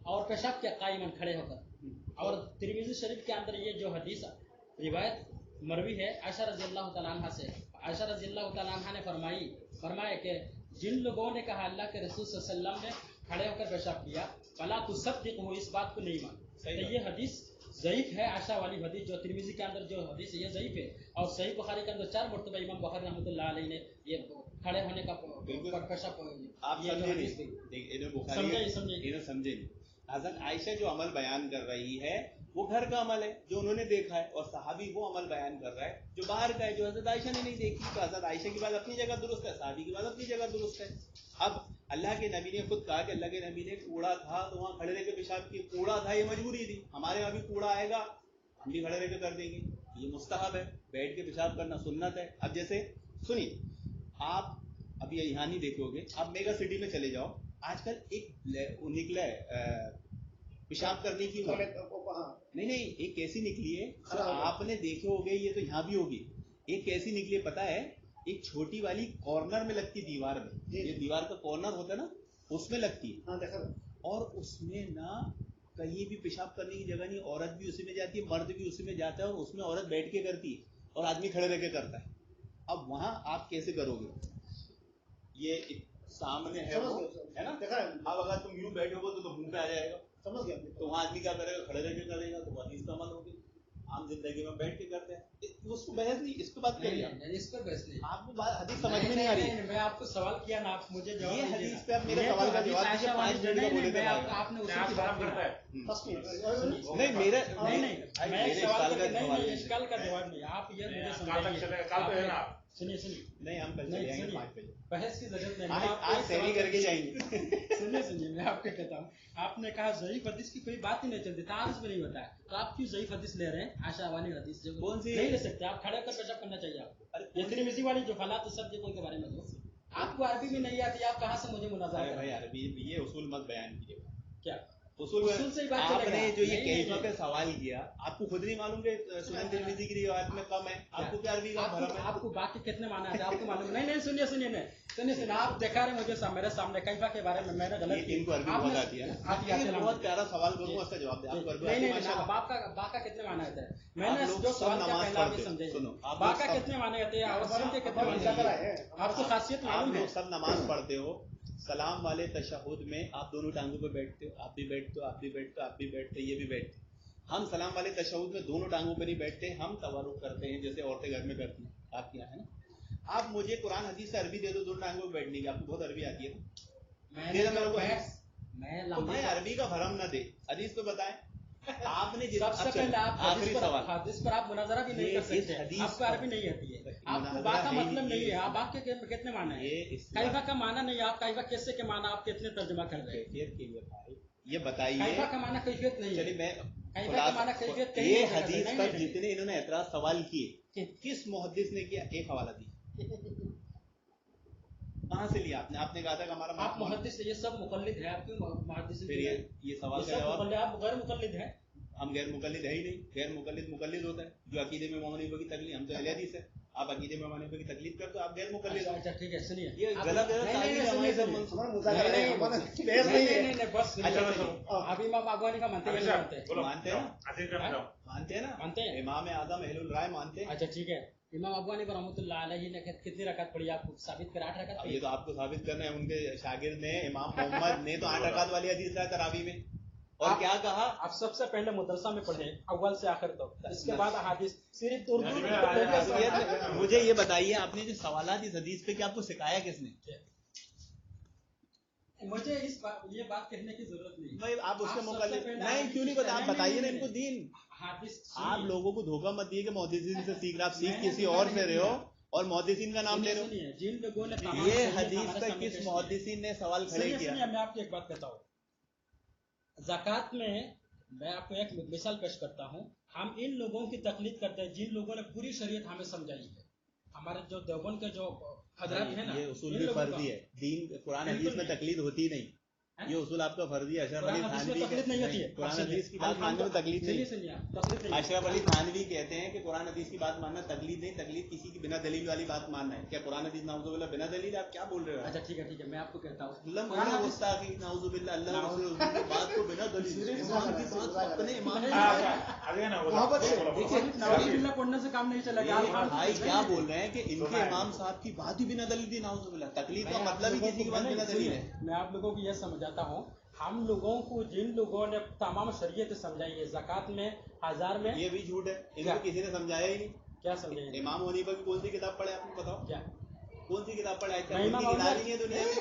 और पेशाब किया, कायमन खड़े होकर। और तिरमिज़ी शरीफ के अंदर ये जो हदीस रिवायत मरवी है आयशा रज़ियल्लाहु तआला अन्हा से, आयशा रज़ियल्लाहु तआला अन्हा ने फरमाया कि जिन लोगों ने कहा अल्लाह के रसूल सल्लल्लाहु अलैहि वसल्लम ने खड़े होकर पेशाब किया, फला तुसद्दिक़हु, इस बात को नहीं मान। तो ये हदीस ज़ईफ है आशा वाली हदीस जो तिरमिजी के अंदर जो हदीस है ये ज़ईफ है और सही बुखारी के अंदर 4 मरतबा इमाम बुखारी रहमतुल्लाह अलैहि ने ये खड़े होने का पेशाब आप ये समझे हदीस नहीं, दी। देखिए इन्हें बुखारी इन्हें समझे नहीं। हज़रत आयशा जो अमल बयान कर रही है वो घर का अमल है जो उन्होंने देखा है, और सहाबी वो अमल बयान कर रहा है जो बाहर का है, जो हज़रत आयशा ने नहीं देखी। तो हज़रत आयशा की बात अपनी जगह दुरुस्त है, सहाबी की बात अपनी जगह दुरुस्त है। अब अल्लाह के नबी ने खुद कहा कि अल्लाह के नबी ने कूड़ा था तो वहाँ खड़े रह के पेशाब किया, कूड़ा था ये मजबूरी थी, हमारे यहाँ भी कूड़ा आएगा हम भी खड़े रह के कर देंगे, ये मुस्तहब है, बैठ के पेशाब करना सुन्नत है। अब जैसे सुनिए, आप अभी यहाँ नहीं देखोगे, आप मेगा सिटी में चले जाओ, आजकल एक निकला है पेशाब करने की नहीं एक कैसी निकली है तो आपने देखे होगे, ये तो यहाँ भी होगी, एक कैसी निकली है पता है, एक छोटी वाली कॉर्नर में लगती है दीवार में, ये दीवार का कॉर्नर होता है ना उसमें लगती है, और उसमें ना कहीं भी पेशाब करने की जगह नहीं, औरत भी उसी में जाती है, मर्द भी उसी में जाता है, और उसमें औरत बैठ के करती है और आदमी खड़े रह के करता है। अब वहां आप कैसे करोगे, ये सामने है वो, है ना, अब अगर तुम यूं बैठोगे तो मुंह पे आ जाएगा, समझ गया, तो वहां आदमी क्या करेगा, खड़े रह के करेगा, तो हदीस का अमल होगी। आम जिंदगी में बैठ के करते हैं, उसको बहस नहीं, इस पे बात करिए, इस पर बहस नहीं, आपको बात हदीस समझ में नहीं आ रही है। मैं आपको सवाल किया ना, आप मुझे जवाब ये दीजिए हदीस ना। पे आप मेरे सवाल का जवाब दीजिए, 5 मिनट का बोले थे आपने उसी की बात करता है। नहीं मेरे नहीं नहीं मैं मेरे एक सवाल सवाल का नहीं जवाब नहीं नहीं। इश्काल का जवाब नहीं, आप ये मुझे काल तक समझाइए। चले, काल पे है ना आप। सुनिए नहीं हम कल नहीं, चले जाएंगे सुनिए। 5 बजे, बहस की जरूरत नहीं, मैं आपको आज एक सैरी सवाल- करके जाएंगे। सुनिए मैं आपको कहता हूँ, आपने कहा ज़ईफ हदीस की कोई बात ही नहीं चलती, तारुफ भी नहीं होता है, तो आप क्यों ज़ईफ हदीस ले रहे हैं? आशा वाली हदीस जो कौन सी? नहीं ले सकते आप, खड़े होकर पेशाब करना चाहिए आपको। अरे ये तिरमिज़ी वाली जो फलात सब कोई के बारे में दो, आपको अरबी भी नहीं आती, आप कहाँ से मुझे मुनाज़रा अरे कर भाई रहे हैं? अरबी ये उसूल मत बयान कीजिएगा, क्या उसूल से ही बात आपने चलेगा। जो ये नहीं, कैफा पे सवाल किया, आपको खुद नहीं मालूम कि सुनन तिरमिज़ी की रिवायत में कम है, आपको क्या अरबी का भरम है? आपको बाकी कितने माना है आपको मालूम नहीं? सुनिए आप दिखा रहे मुझे मेरे सामने कैफा के बारे में मैंने गलत इनको अरबी बहुत आती है ना, ये बहुत प्यारा सवाल करूंगा, उसका जवाब दे। आपको अरबी आती है माशाल्लाह? बाका कितने माने होते हैं? मैंने लोग जो सब सवाल किया नमाज पहले आप पढ़ते ये हैं। समझिए, सुनो, आप बाका लोग सब- कितने माने होते हैं और सीन के कितने हम माने क्या होते कराए हैं? हैं? आपको खासियत आप मालूम है? लोग सब नमाज पढ़ते हो, सलाम वाले तशहुद में आप दोनों टांगों पे बैठते हो, आप भी बैठते हो, आप भी बैठते हो, आप भी बैठते हो, ये भी बैठते हो। हम सलाम वाले तशहुद में दोनों टांगों पे नहीं बैठते, हम तवरुक करते हैं जैसे औरतें घर में करती हैं, आपके यहाँ है ना। आप मुझे कुरान हदीस से अरबी दे दो दोनों टांगों पे बैठने की, आपको बहुत अरबी आती है ना, मैंने मेरे जो को बहस मैं तो लंबी मैं अरबी का भरम न दे, हदीस पे बताएं आपने जिस सबसे पहले आप आखिरी सवाल, हदीस पर आप मुनाजरा भी नहीं ये कर इस सकते, हदीस आपको पर- अरबी नहीं आती है, आपको मुनाजरा बात का है ही मतलब नहीं, नहीं है, ये आप आपके कितने माना है? ये इस कैफा का माना नहीं है, आप कैफा कैसे के माना आप कितने तर्जुमा कर रहे हैं? कैफियत के लिए भाई ये बताइए। कैफा का माना कैफियत नहीं है, चलिए मैं कैफा का माना कैफियत कहीं ये नहीं जगह हदीस नहीं, पर नहीं, जितने इन्होंने एतराज सवाल किए, किस मुहद्दिस ने किया? एक हवाला दी, कहाँ से लिया आपने? आपने कहा था कि हमारा आप मुहद्दिस ये सब मुकल्लिद है, आप क्यों मुहद्दिस फिर ये सवाल का जवाब, आप गैर मुकल्लिद है? हम गैर मुकल्लिद है ही नहीं, गैर मुकल्लिद होता है जो अकीदे में इमाम हनीफा की तकलीद, हम तो अहले हदीस है, आप अकीदे में इमाम हनीफा की तकलीद करते हो, आप गैर मुकल्लिद हो। अच्छा ठीक है, सुनिए ये गलत तारीफ है हमारी सब मंसूब। हमारा मुज़ाकरा है, हमारा बहस नहीं है। नहीं बस अच्छा, अभी इमाम अबू हनीफा मानते हैं या नहीं मानते? बोलो, मानते हैं ना? आखिर का बताओ। मानते हैं ना? मानते हैं? इमाम आदम अहलुल राय मानते हैं। अच्छा ठीक है, इमाम अबू हनीफा रहमतुल्लाह अलैहि ने कितनी रकात पढ़ी आपको साबित कर? 8 रकात अब पढ़ी। ये तो आपको साबित करना है, उनके शागिर्द ने इमाम मोहम्मद ने तो 8 रकात वाली हदीस लाया तरावी में, और क्या कहा? आप सबसे पहले मदरसा में पढ़े अव्वल से आखिर तक, इसके बाद अहादीस सिर्फ उर्दू मुझे ये बताइए, आपने जो सवालात इस हदीस पे क्या आपको सिखाया किसने? मुझे ये बात कहने की जरूरत नहीं। भाई आप उसके आप मुकाबले सबसे पहले नहीं, क्यों नहीं बता, आप बताइए ना इनको दीन। हादिस आप लोगों को धोखा मत दिए कि मुहद्दिसीन से सीख रहे, आप सीख मैंने किसी धोखा और से नहीं रहे हो दिया। और मुहद्दिसीन का नाम ले रहे सुनिए, जिन लोगों ने हो। ये हदीस पे किस मुहद्दिसीन ने सवाल खड़े सुनिए, किया? मैं आपको एक बात कहता हूँ, ज़कात में मैं आपको एक मिसाल पेश करता हूँ। हम इन लोगों की तकलीद करते हैं जिन लोगों ने पूरी शरीयत हमें समझाई है। हमारे जो देवबंद के जो हजरत है ना, ये उसूल इन भी लोगों का- फर्जी है, दीन कुरान बिल्कुल हदीस में नहीं। तकलीद होती नहीं, हैं? ये उसूल आपका फर्जी है। अशरफ अली कुरान हदीस में थानवी तकलीद नहीं होती है। कुरान सुनिए, हदीस की बात मानने में तकलीद नहीं। सुनिए आप तकलीद नहीं है। अशरफ अली थानवी कहते हैं कि कुरान हदीस की बात मानना तकलीद नहीं, तकलीद किसी की बिना दलील वाली बात मानना है। क्या कुरान हदीस नाउजुबिल्लाह बिना दलील? आप क्या बोल रहे हो? अच्छा ठीक है, मैं आपको कहता हूँ अल्लाह गुस्ताखी नाउजुबिल्लाह, अल्लाह रसूल की बात को बिना दलील, इमाम की बात को अपने इमाम की आगे ना बोलो, मोहब्बत से, बोलो, बोलो। देखिए, नाउजुबिल्लाह पढ़ने से काम नहीं चलेगा। ये भाई क्या बोल रहे हैं कि इनके इमाम साहब की बात ही बिना दलील थी, नाउजुबिल्लाह। तकलीद का मतलब ही किसी की बात बिना दलील है। मैं आप लोगों को यह समझा जाता हूँ, हम लोगों को जिन लोगों ने तमाम शरीयत समझाई है, ज़कात में, हजार में, ये भी झूठ है, क्या? इनको किसी ने समझाया ही नहीं। क्या समझाइए? इमाम हनीफा की कौन सी किताब पढ़े आपको बताओ? क्या? कौन सी किताब पढ़े? आज तक मैं इमाम उनकी किताब अबू ही नहीं है दुनिया में।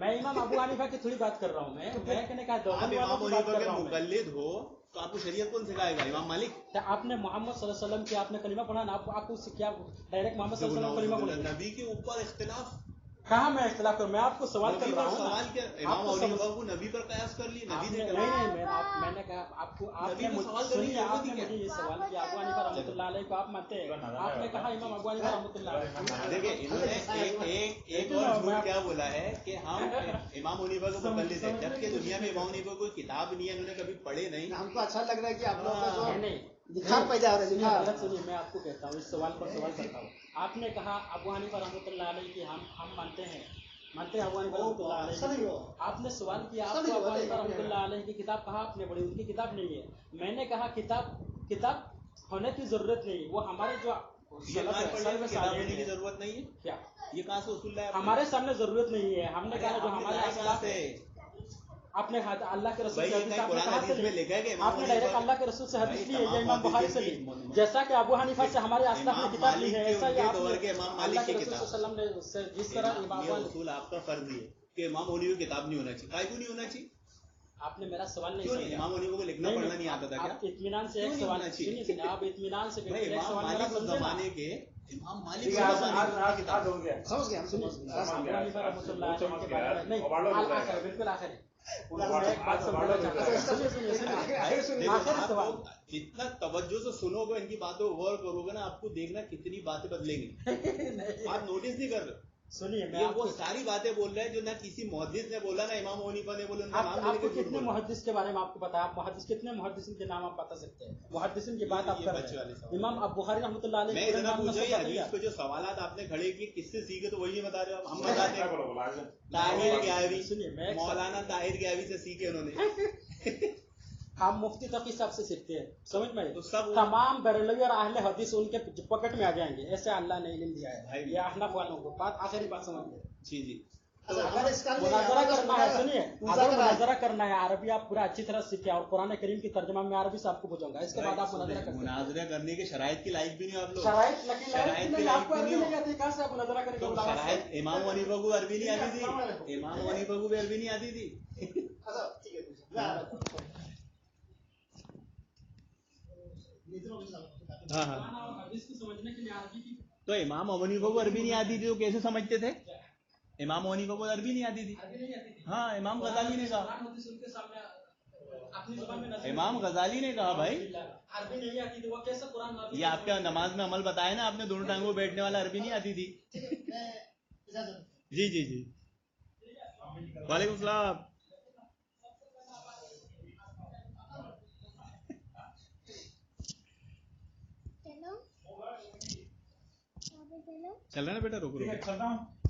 मैं इमाम अबू हनीफा की थोड़ी बात कर रहा हूँ, मैं कहने का आप देवबंदी वालों इमाम की बात हनीफा कर के रहा हूँ मैं। मुकल्लिद हो तो आपको शरीयत कौन सिखाएगा? इमाम मालिक? तो आपने मोहम्मद सल्लल्लाहु अलैहि वसल्लम की आपने कलीमा पढ़ा ना, आपको उससे क्या डायरेक्ट मोहम्मद सल्लल्लाहु अलैहि वसल्लम कलीमा पढ़ेंगे? नबी के ऊपर इख्तिलाफ, कहाँ मैं इख्तिलाफ करूँ? मैं आपको सवाल कर नबी रहा पर हूँ ना। सवाल क्या? इमाम आपको हनीफा को नबी पर कयास कर ली, नबी आपने ने नहीं, मैंने कहा आपको, आपने नबी को सवाल करने की सुनिए, जरूरत आपने ही क्या? मुझे ये सवाल किया अबू हनीफा रहमतुल्लाह अलैह को आप मानते हैं? आपने कहा इमाम अबू हनीफा रहमतुल्लाह अलैह। देखिए इन्होंने एक और झूठ क्या बोला है कि हम इमाम हनीफा को मुकल्लिद है, जबकि दुनिया में इमाम हनीफा कोई किताब नहीं है, इन्होंने कभी पढ़े नहीं। हमको अच्छा लग रहा है कि आप लोगों का जो नहीं दिखार पैदा हो रहा है, सुनिए, दिखार। गलत सुनिए, मैं आपको कहता हूँ, इस सवाल पर सवाल करता हूँ। आपने कहा अबू हनीफा रहमतुल्लाह अलैह की हम मानते हैं अबू हनीफा रहमतुल्लाह अलैह की। आपने सवाल किया आपको अबू हनीफा रहमतुल्लाह अलैह की किताब कहाँ आपने पढ़ी? उनकी किताब नहीं है। मैंने कहा किताब होने की जरूरत नहीं, वो हमारे जो ये कहाँ पढ़ी है? किताब लेने की जरूरत नहीं है। क्या ये कहाँ से उसूल है? हमारे सामने जरूरत नहीं है? हमने कहा जो हमारे कहाँ अखलाक से? है। आपने अल्लाह के रसूल भाई से ये हदीस कहीं आपने कुरान कहाँ से हदीस में ली? लिखा है कि इमाम आपने हनीफा डायरेक्ट अल्लाह के रसूल से हदीस भाई ली है या तमाम इमाम बुखारी से मुहद्दिसीन ली? जैसा कि अबू हनीफा से हमारे आस्ताफ ने इमाम किताब ली मालिक है, के ऐसा ही उनके आपने दौर के इमाम मालिक अल्लाह के की रसूल किताब। सल्लल्लाहु अलैहि वसल्लम ने जिस तरह ये उसूल आपका फर्ज ही है कि इमाम हनीफा की किताब नहीं होना चाहिए। काहे क्यों नहीं होना चाहिए? आपने मेरा सवाल नहीं क्यों नहीं? समझा। इमाम हनीफा को लिखना पढ़ना नहीं आता था क्या? आप इत्मीनान से क्यों एक नहीं सवाल होना चाहिए? सुनिए, आप इत्मीनान से भाई एक इमाम सवाल मेरा मालिक उस समझे ना। जमाने के इमाम मालिक ठीक उस है, आज जमाने आज की आज किताब। आज हो गया। समझ गया हम समझ सुनिए, गए। समझ अबू गया, हनीफा रहमतुल्लाह समझ अलैह के गया। बारे में नहीं, ओवरलोड हो आखिर, जाएगा। बिल्कुल आखिर ओवरलोड मैं एक बात समझाना चाहता हूँ। सुनिए, भाई, देखो, आखिरी आप सवाल। लोग जितना तवज्जो से सुनोगे, इनकी बातों को गौर करोगे ना, आपको देखना कितनी बातें बदलेंगी। नहीं, आप नोटिस नहीं कर रहे। सुनिए, मैं ये वो आपको सारी बातें बोल रहे हैं जो ना किसी मुहद्दिस ने बोला, ना इमाम हनीफा ने बोला, उनका नाम लेके आपको झूठ कितने बोला। मुहद्दिस के बारे में आपको पता है? आप मुहद्दिस कितने मुहद्दिसिन के नाम आप बता सकते हैं? मुहद्दिसिन की बात आप ये कर बच्चे वाले रहे सवाल हैं। इमाम अबू बुखारी रहमतुल्लाह अलैह मैं पूरे इतना नाम पूछा नस्ब ही बताइए। हदीस पे जो सवालात आपने खड़े किए किससे सीखे, तो वही नहीं बता रहे हो। हम बताते क्या हैं बोलो बोला आज? ताहिर ग्यावी, सुनिए, मैं एक मौलाना ताहिर ग्यावी से सीखे उन्होंने। हम मुफ्ती तकी साहब से सीखते हैं, समझ में? तो सब तमाम बरेलवी और अहले हदीस उनके पॉकेट में आ जाएंगे, ऐसे अल्लाह ने इल्म दिया है। भाई, ये अहनाफ वालों को बात, आखिरी बात समझिए। जी जी। अच्छा, हमारे इस काल में मुनाजरा हमारा करना है, सुनिए, अगर मुनाजरा मुनाजरा करना है, अरबी आप पूरा अच्छी तरह सीखे और कुरान करीम की तर्जुमा में अरबी से आपको पूछूंगा, इसके बाद आप मुनाजरा कर सकते हैं। मुनाजरा करने के शराइत की लायक भी नहीं हो आप लोग। शराइत लकी शराइत नहीं, की आपको लायक भी अरबी नहीं नहीं हो। आती, कहाँ से आप मुनाजरा करेंगे? तो उलामा से? शराइत इमाम हनीफा को अरबी नहीं आती थी, इमाम हनीफा को भी अरबी नहीं आती थी। अच्छा ठीक है, मैं आ रहा हूँ। हाँ हाँ। कुरान और हदीस को समझने के लिए अरबी की तो इमाम हनीफा को अरबी नहीं आती थी तो कैसे समझते थे? इमाम हनीफा को अरबी नहीं आती थी। अरबी नहीं आती थी। हाँ, इमाम गजाली ने कहा। कुरान हदीस उनके सामने अपनी जुबान में नज़र इमाम गजाली ने कहा भाई, अरबी नहीं आती थी, वो कैसे कुरान अरबी ये आपके नमाज में अमल बताया ना आपने, दोनों टांगों पे बैठने वाला अरबी नहीं आती थी। मैं इजाजत। जी जी जी, वालेकुम सलाम। चल रहा है ना बेटा, रुको रुको। चल रहा हूँ।